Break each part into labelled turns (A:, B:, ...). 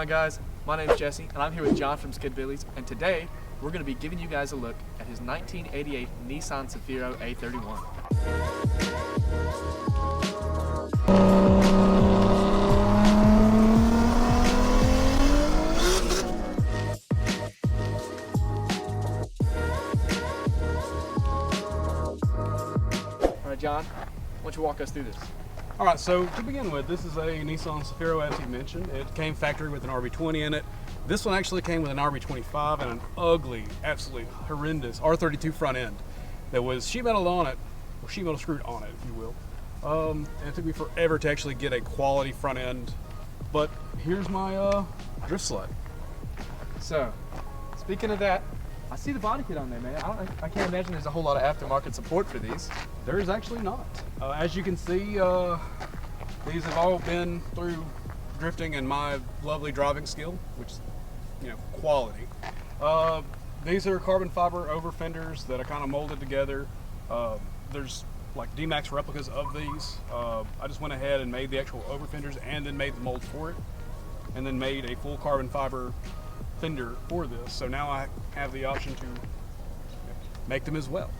A: on, guys? My name's Jesse, and I'm here with John from Skidbillies, and today we're going to be giving you guys a look at his 1988 Nissan Cefiro A31. All right, John, why don't you walk us through this?
B: All right, so to begin with, this is a Nissan Cefiro, as you mentioned. It came factory with an RB20 in it. This one actually came with an RB25 and an ugly, absolutely horrendous R32 front end that was sheet metal on it, or sheet metal screwed on it, if you will. And it took me forever to actually get a quality front end. But here's my drift sled.
A: So, speaking of that, I see the body kit on there, man. I can't imagine there's a whole lot of aftermarket support for these.
B: There is actually not. As you can see, these have all been through drifting and my lovely driving skill, which is, quality. These are carbon fiber over fenders that I kind of molded together. There's like D-Max replicas of these. I just went ahead and made the actual over fenders and then made the mold for it, and then made a full carbon fiber fender for this. So now I have the option to make them as well.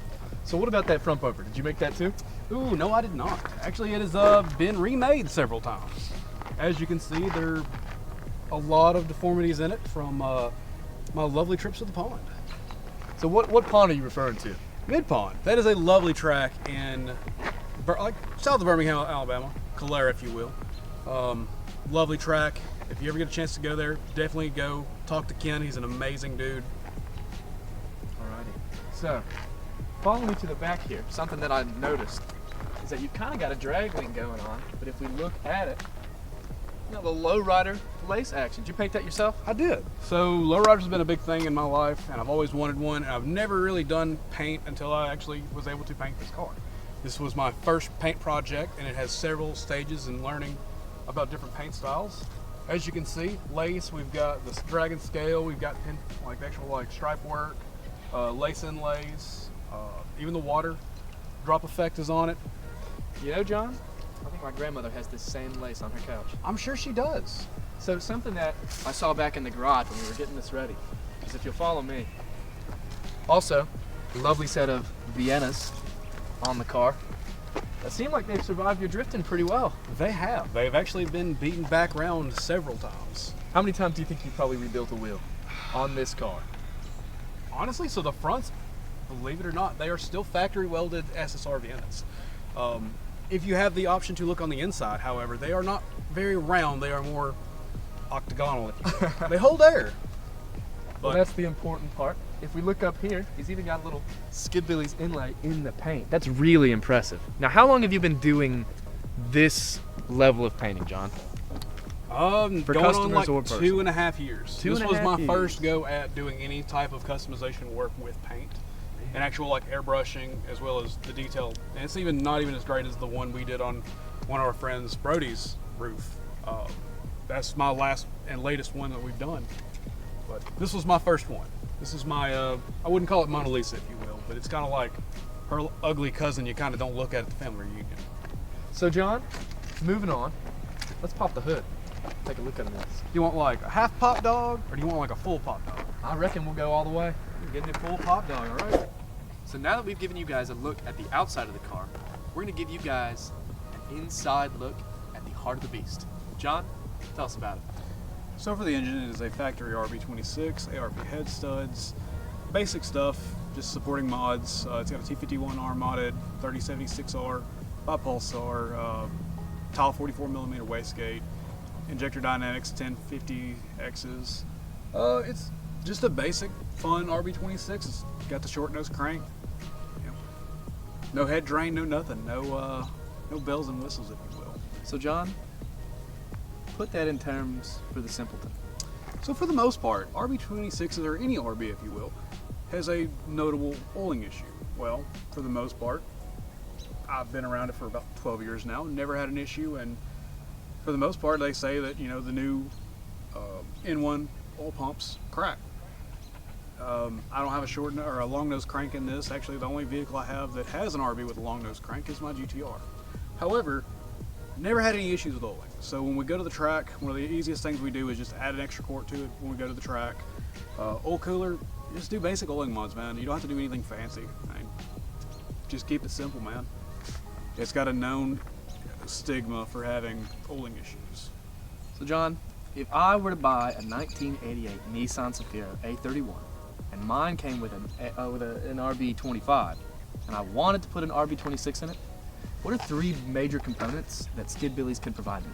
A: So what about that front bumper? Did you make that too?
B: Ooh, no, I did not. Actually, it has been remade several times. As you can see, there are a lot of deformities in it from my lovely trips to the pond.
A: So what pond are you referring to?
B: Mid Pond. That is a lovely track in like south of Birmingham, Alabama, Calera, if you will. Lovely track. If you ever get a chance to go there, definitely go talk to Ken. He's an amazing dude.
A: Alrighty. So, following me to the back here, something that I noticed is that you've kind of got a drag link going on, but if we look at it, the lowrider lace action. Did you paint that yourself?
B: I did. So lowrider's been a big thing in my life, and I've always wanted one, and I've never really done paint until I actually was able to paint this car. This was my first paint project, and it has several stages in learning about different paint styles. As you can see, lace, we've got the dragon scale, we've got actual stripe work, lace inlays, even the water drop effect is on it.
A: You know, John, I think my grandmother has this same lace on her couch.
B: I'm sure she does.
A: So something that I saw back in the garage when we were getting this ready is, if you'll follow me. Also, a lovely set of Viennas on the car. It seemed like they've survived your drifting pretty well.
B: They have. They've actually been beaten back around several times.
A: How many times do you think you probably rebuilt a wheel on this car?
B: Honestly, so the fronts, believe it or not, they are still factory welded SSR Viennas. If you have the option to look on the inside, however, they are not very round. They are more octagonal, if you will. They hold air.
A: Well, that's the important part. If we look up here, he's even got a little Skidbillies inlay in the paint. That's really impressive. Now, how long have you been doing this level of painting, John?
B: For going on like 2.5 years. This was my
A: years.
B: first go at doing any type of customization work with paint. And actual airbrushing, as well as the detail. And it's not even as great as the one we did on one of our friends Brody's roof. That's my last and latest one that we've done. But this was my first one. This is my, I wouldn't call it Mona Lisa, if you will, but it's kind of like her ugly cousin you kind of don't look at the family reunion.
A: So John, moving on, let's pop the hood. Take a look at this.
B: You want like a half pop dog, or do you want like a full pop dog?
A: I reckon we'll go all the way.
B: Getting a full pop dog, all right?
A: So now that we've given you guys a look at the outside of the car, we're going to give you guys an inside look at the heart of the beast. John, tell us about it.
B: So for the engine, it is a factory RB26, ARP head studs, basic stuff, just supporting mods. It's got a T51R modded, 3076R, bi-pulsar, tile 44mm wastegate, injector dynamics 1050Xs. It's just a basic, fun RB26. It's got the short nose crank. No head drain, no nothing, no bells and whistles, if you will.
A: So John, put that in terms for the simpleton.
B: So for the most part, RB26s, or any RB, if you will, has a notable oiling issue. Well, for the most part, I've been around it for about 12 years now, never had an issue, and for the most part, they say that the new N1 oil pumps crack. I don't have a short or a long nose crank in this. Actually, the only vehicle I have that has an RB with a long nose crank is my GTR. However, Never had any issues with oiling. So when we go to the track, one of the easiest things we do is just add an extra quart to it when we go to the track. Oil cooler, just do basic oiling mods, man. You don't have to do anything fancy. I mean, just keep it simple, man. It's got a known stigma for having oiling issues.
A: So John, if I were to buy a 1988 Nissan Cefiro A31 and mine came with an RB25 and I wanted to put an RB26 in it, what are 3 major components that Skidbillies can provide me?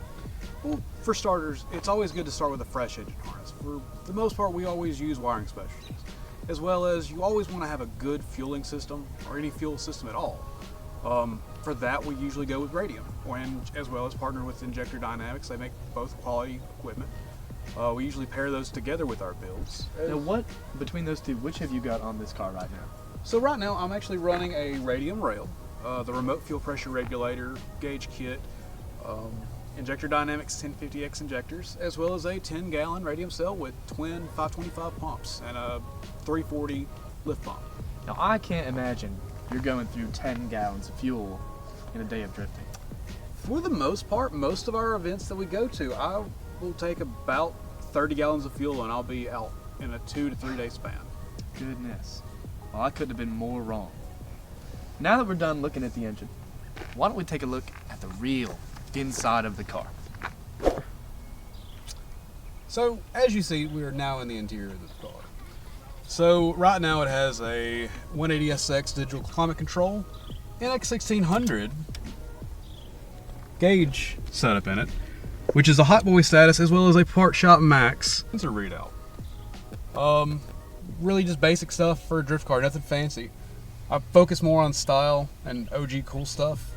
B: Well, for starters, it's always good to start with a fresh engine harness. For the most part, we always use wiring specialties, as well as you always want to have a good fueling system or any fuel system at all. For that, we usually go with Radium, and as well as partner with Injector Dynamics. They make both quality equipment. We usually pair those together with our builds.
A: Now what, between those two, which have you got on this car right now?
B: So right now, I'm actually running a Radium rail, the remote fuel pressure regulator, gauge kit, Injector Dynamics 1050X injectors, as well as a 10-gallon Radium cell with twin 525 pumps and a 340 lift pump.
A: Now I can't imagine you're going through 10 gallons of fuel in a day of drifting.
B: For the most part, most of our events that we go to, I will take about 30 gallons of fuel and I'll be out in a 2 to 3 day span.
A: Goodness. Well, I couldn't have been more wrong. Now that we're done looking at the engine, why don't we take a look at the real inside of the car?
B: So, as you see, we are now in the interior of the car. So, right now it has a 180SX digital climate control, NX1600 gauge setup in it, which is a hot boy status as well as a part shop max sensor readout. Really just basic stuff for a drift car, nothing fancy. I focus more on style and OG cool stuff.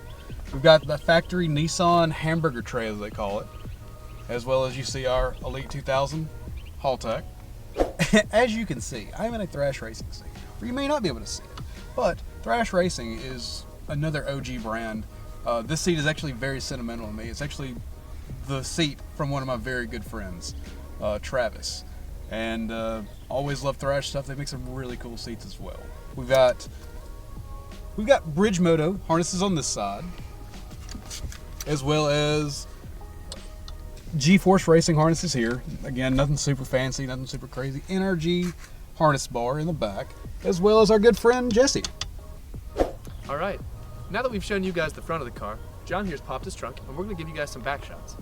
B: We've got the factory Nissan hamburger tray, as they call it, as well as you see our Elite 2000 Haltech. As you can see, I'm in a Thrash Racing seat, or you may not be able to see it, but Thrash Racing is another OG brand. This seat is actually very sentimental to me. It's actually the seat from one of my very good friends, Travis, and always love Thrash stuff. They make some really cool seats as well. We've got Bridge Moto harnesses on this side, as well as G-Force Racing harnesses here. Again, nothing super fancy, nothing super crazy. NRG harness bar in the back, as well as our good friend Jesse.
A: All right, now that we've shown you guys the front of the car, John here's popped his trunk, and we're gonna give you guys some back shots.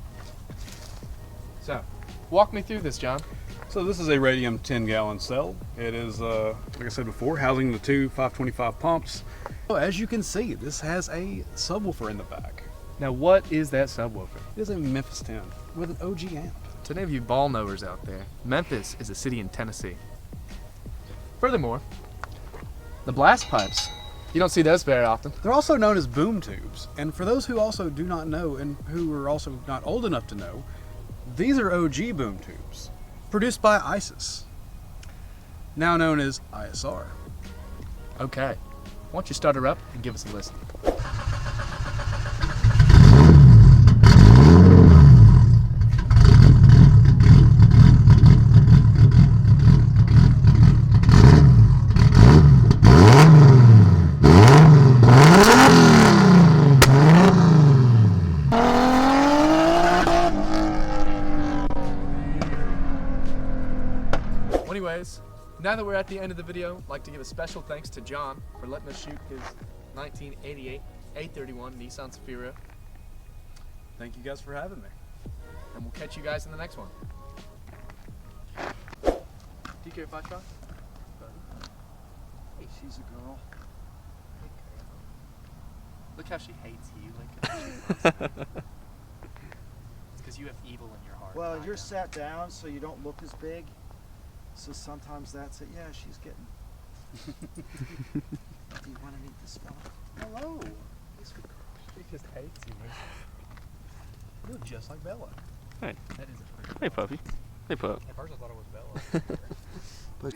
A: So, walk me through this, John.
B: So this is a Radium 10-gallon cell. It is, like I said before, housing the two 525 pumps. So as you can see, this has a subwoofer in the back.
A: Now, what is that subwoofer?
B: It is a Memphis 10 with an OG amp.
A: To any of you ball knowers out there, Memphis is a city in Tennessee. Furthermore, the blast pipes, you don't see those very often.
B: They're also known as boom tubes. And for those who also do not know and who are also not old enough to know, these are OG boom tubes, produced by ISIS, now known as ISR.
A: Okay, why don't you start her up and give us a listen. Anyways, now that we're at the end of the video, I'd like to give a special thanks to John for letting us shoot his 1988 A31 Nissan Cefiro.
B: Thank you guys for having me.
A: And we'll catch you guys in the next one. Do you care if I try?
C: Hey, she's a girl.
A: Look how she hates you. Like, it's because you have evil in your heart.
C: Well,
A: I
C: you're
A: don't.
C: sat down so you don't look as big. So sometimes that's it. Yeah, she's getting. Do you want to meet this fella? Hello. He's a good girl.
A: She just hates you.
C: You look just like Bella.
D: Hey.
A: That is a pretty
D: Hey, puppy. Hey, pup.
B: At first I thought it was Bella.
C: But